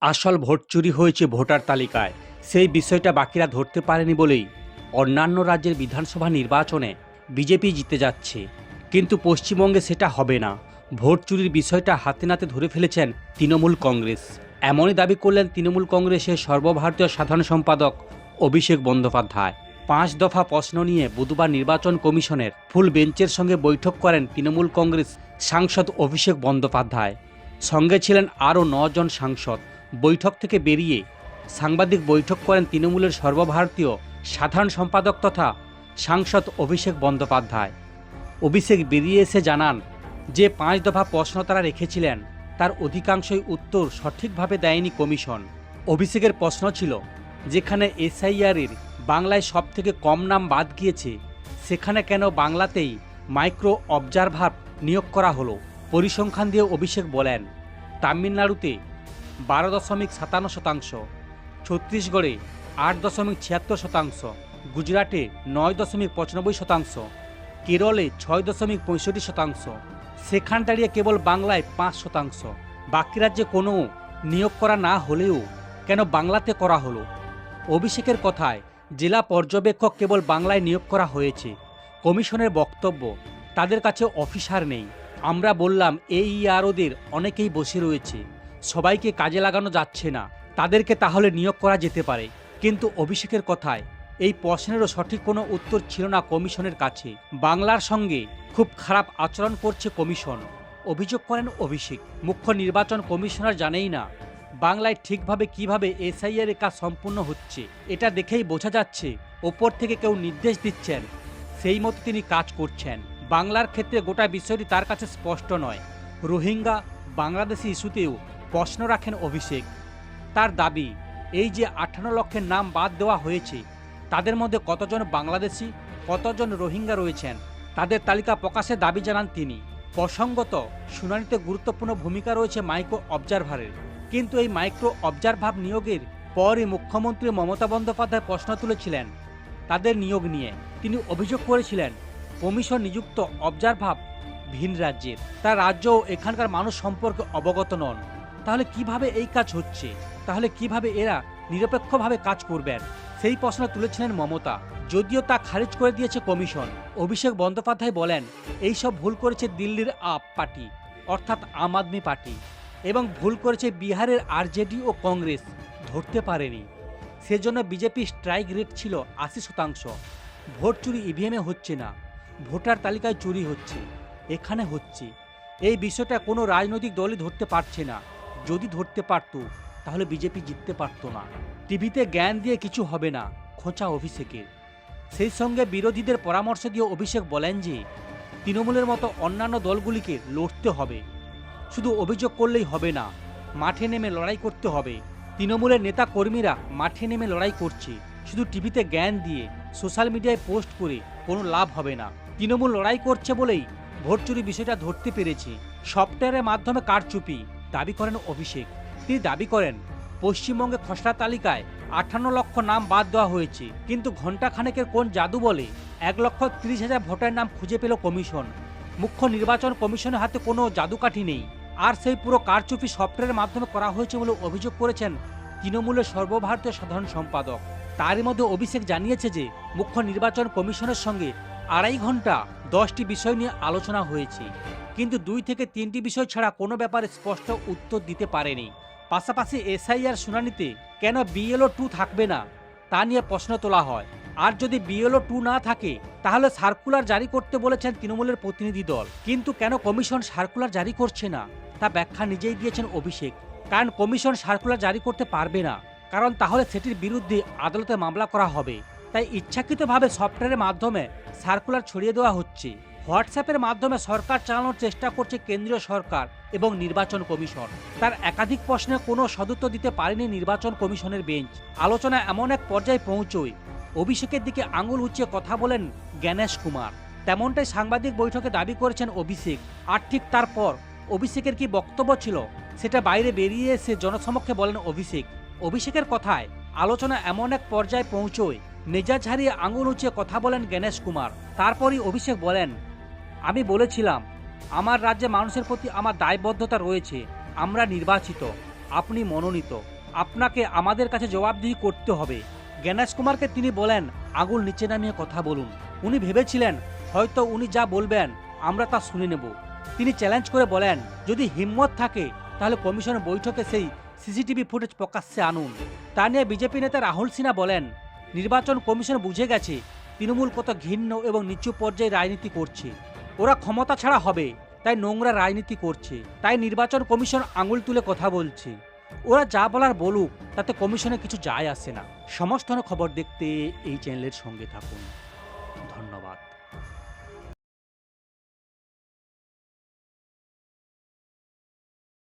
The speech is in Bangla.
আসল ভোট চুরি হয়েছে ভোটার তালিকায়, সেই বিষয়টা বাকিরা ধরতে পারেনি বলেই অন্যান্য রাজ্যের বিধানসভা নির্বাচনে বিজেপি জিতে যাচ্ছে। কিন্তু পশ্চিমবঙ্গে সেটা হবে না। ভোট চুরির বিষয়টা হাতে নাতে ধরে ফেলেছেন তৃণমূল কংগ্রেস। এমনই দাবি করলেন তৃণমূল কংগ্রেসের সর্বভারতীয় সাধারণ সম্পাদক অভিষেক বন্দ্যোপাধ্যায়। 5 দফা প্রশ্ন নিয়ে বুধবার নির্বাচন কমিশনের ফুল বেঞ্চের সঙ্গে বৈঠক করেন তৃণমূল কংগ্রেস সাংসদ অভিষেক বন্দ্যোপাধ্যায়। সঙ্গে ছিলেন আরও 9 জন সাংসদ। বৈঠক থেকে বেরিয়ে সাংবাদিক বৈঠক করেন তৃণমূলের সর্বভারতীয় সাধারণ সম্পাদক তথা সাংসদ অভিষেক বন্দ্যোপাধ্যায়। অভিষেক বেরিয়ে এসে জানান যে 5 দফা প্রশ্ন তারা রেখেছিলেন তার অধিকাংশই উত্তর সঠিকভাবে দেয়নি কমিশন। অভিষেকের প্রশ্ন ছিল, যেখানে এসআইআরের বাংলায় সবথেকে কম নাম বাদ গিয়েছে সেখানে কেন বাংলাতেই মাইক্রো অবজারভার নিয়োগ করা হলো। পরিসংখ্যান দিয়ে অভিষেক বলেন, তামিলনাড়ুতে 12.57%, ছত্তিশগড়ে 8.76%, গুজরাটে 9.95%, কেরলে 6.65%, সেখান দাঁড়িয়ে কেবল বাংলায় 5%। বাকি রাজ্যে কোনো নিয়োগ করা না হলেও কেন বাংলাতে করা হলো? অভিষেকের কথায়, জেলা পর্যবেক্ষক কেবল বাংলায় নিয়োগ করা হয়েছে। কমিশনের বক্তব্য, তাদের কাছে অফিসার নেই। আমরা বললাম এইআরওদের অনেকেই বসে রয়েছে, সবাইকে কাজে লাগানো যাচ্ছে না, তাদেরকে তাহলে নিয়োগ করা যেতে পারে। কিন্তু অভিষেকের কথায় এই প্রশ্নেরও সঠিক কোনো উত্তর ছিল না কমিশনের কাছে। বাংলার সঙ্গে খুব খারাপ আচরণ করছে কমিশন, অভিযোগ করেন অভিষেক। মুখ্য নির্বাচন কমিশনার জানেই না বাংলায় ঠিকভাবে কিভাবে এসআইআর এর কাজ সম্পূর্ণ হচ্ছে। এটা দেখেই বোঝা যাচ্ছে ওপর থেকে কেউ নির্দেশ দিচ্ছেন, সেই মতো তিনি কাজ করছেন। বাংলার ক্ষেত্রে গোটা বিষয়টি তার কাছে স্পষ্ট নয়। রোহিঙ্গা বাংলাদেশি ইস্যুতেও প্রশ্ন রাখেন অভিষেক। তার দাবি, এই যে 58 লক্ষের নাম বাদ দেওয়া হয়েছে তাদের মধ্যে কতজন বাংলাদেশি, কতজন রোহিঙ্গা রয়েছেন তাদের তালিকা প্রকাশের দাবি জানান তিনি। প্রসঙ্গত, শুনানিতে গুরুত্বপূর্ণ ভূমিকা রয়েছে মাইক্রো অবজারভারের। কিন্তু এই মাইক্রো অবজারভার নিয়োগের পরই মুখ্যমন্ত্রী মমতা বন্দ্যোপাধ্যায় প্রশ্ন তুলেছিলেন তাদের নিয়োগ নিয়ে। তিনি অভিযোগ করেছিলেন কমিশন নিযুক্ত অবজারভার ভিন রাজ্যের, তার রাজ্য ও এখানকার মানুষ সম্পর্কে অবগত নন। তাহলে কিভাবে এই কাজ হচ্ছে? তাহলে কিভাবে এরা নিরপেক্ষভাবে কাজ করবেন? সেই প্রশ্ন তুলেছিলেন মমতা, যদিও তা খারিজ করে দিয়েছে কমিশন। অভিষেক বন্দ্যোপাধ্যায় বলেন, এইসব ভুল করেছে দিল্লির আপ পার্টি অর্থাৎ আম আদমি পার্টি, এবং ভুল করেছে বিহারের আরজেডি ও কংগ্রেস, ধরতে পারেনি। সেজন্য বিজেপি স্ট্রাইক রেট ছিল 80%। ভোট চুরি ইভিএমে হচ্ছে না, ভোটার তালিকায় চুরি হচ্ছে, এখানে হচ্ছে। এই বিষয়টা কোনো রাজনৈতিক দলই ধরতে পারছে না। যদি ধরতে পারত তাহলে বিজেপি জিততে পারত না। টিভিতে জ্ঞান দিয়ে কিছু হবে না, খোঁচা অভিষেকের। সেই সঙ্গে বিরোধীদের পরামর্শ দিয়ে অভিষেক বলেন যে তৃণমূলের মতো অন্যান্য দলগুলিকে লড়তে হবে, শুধু অভিযোগ করলেই হবে না, মাঠে নেমে লড়াই করতে হবে। তৃণমূলের নেতা কর্মীরা মাঠে নেমে লড়াই করছে, শুধু টিভিতে জ্ঞান দিয়ে সোশ্যাল মিডিয়ায় পোস্ট করে কোনো লাভ হবে না। তৃণমূল লড়াই করছে বলেই ভোট চুরি বিষয়টা ধরতে পেরেছে। সফটওয়্যারের মাধ্যমে কারচুপি দাবি করেন অভিষেক। তিনি দাবি করেন পশ্চিমবঙ্গে খসড়া তালিকায় 58 লক্ষ নাম বাদ দেওয়া হয়েছে, কিন্তু ঘণ্টাখানেকের কোন জাদু বলে 1,30,000 ভোটারের নাম খুঁজে পেল কমিশন। মুখ্য নির্বাচন কমিশনের হাতে কোনো জাদুকাঠি নেই, আর সেই পুরো কারচুপি সফটওয়্যারের মাধ্যমে করা হয়েছে বলে অভিযোগ করেছেন তৃণমূলের সর্বভারতীয় সাধারণ সম্পাদক। তারই মধ্যে অভিষেক জানিয়েছে যে মুখ্য নির্বাচন কমিশনের সঙ্গে 2.5 ঘন্টা 10টি বিষয় নিয়ে আলোচনা হয়েছে, কিন্তু 2 থেকে 3টি বিষয় ছাড়া কোনো ব্যাপারে স্পষ্ট উত্তর দিতে পারেনি। পাশাপাশি এসআইআর শুনানিতে কেন বিএলও 2 থাকবে না তা নিয়ে প্রশ্ন তোলা হয়। আর যদি বিএলও 2 না থাকে তাহলে সার্কুলার জারি করতে বলেছেন তৃণমূলের প্রতিনিধি দল। কিন্তু কেন কমিশন সার্কুলার জারি করছে না তা ব্যাখ্যা নিজেই দিয়েছেন অভিষেক। কারণ কমিশন সার্কুলার জারি করতে পারবে না, কারণ তাহলে সেটির বিরুদ্ধে আদালতে মামলা করা হবে। তাই ইচ্ছাকৃতভাবে সফটওয়্যারের মাধ্যমে সার্কুলার ছড়িয়ে দেওয়া হচ্ছে। হোয়াটসঅ্যাপের মাধ্যমে সরকার চালানোর চেষ্টা করছে কেন্দ্রীয় সরকার এবং নির্বাচন কমিশন। তার একাধিক প্রশ্নে কোনো সদুত্তর দিতে পারেনি নির্বাচন কমিশনের বেঞ্চ। আলোচনা এমন এক পর্যায়ে পৌঁছয় অভিষেকের দিকে আঙুল উঁচিয়ে কথা বলেন জ্ঞানেশ কুমার। তেমনটাই সাংবাদিক বৈঠকে দাবি করেছেন অভিষেক। আর ঠিক তারপর অভিষেকের কি বক্তব্য ছিল সেটা বাইরে বেরিয়ে এসে জনসমক্ষে বলেন অভিষেক। অভিষেকের কথায় আলোচনা এমন এক পর্যায়ে পৌঁছয় মেজাজ হারিয়ে আঙুল উঁচিয়ে কথা বলেন জ্ঞানেশ কুমার। তারপরই অভিষেক বলেন, আমি বলেছিলাম আমার রাজ্যে মানুষের প্রতি আমার দায়বদ্ধতা রয়েছে, আমরা নির্বাচিত, আপনি মনোনীত, আপনাকে আমাদের কাছে জবাবদিহি করতে হবে। জ্ঞানেশ কুমারকে তিনি বলেন আঙুল নিচে নামিয়ে কথা বলুন। উনি ভেবেছিলেন হয়তো উনি যা বলবেন আমরা তা শুনে নেব। তিনি চ্যালেঞ্জ করে বলেন যদি হিম্মত থাকে তাহলে কমিশনের বৈঠকে সেই সিসিটিভি ফুটেজ প্রকাশ্যে আনুন। তা নিয়ে বিজেপি নেতা রাহুল সিনহা বলেন নির্বাচন কমিশন বুঝে গেছে তৃণমূল কত ঘৃণ্য এবং নিচু পর্যায়ে রাজনীতি করছে। ওরা ক্ষমতা ছাড়া হবে তাই নোংরা রাজনীতি করছে, তাই নির্বাচন কমিশন আঙুল তুলে কথা বলছে। ওরা যা বলার বলুক, তাতে কমিশনে কিছু যায় আসে না। সমস্ত খবর দেখতে এই চ্যানেলের সঙ্গে থাকুন।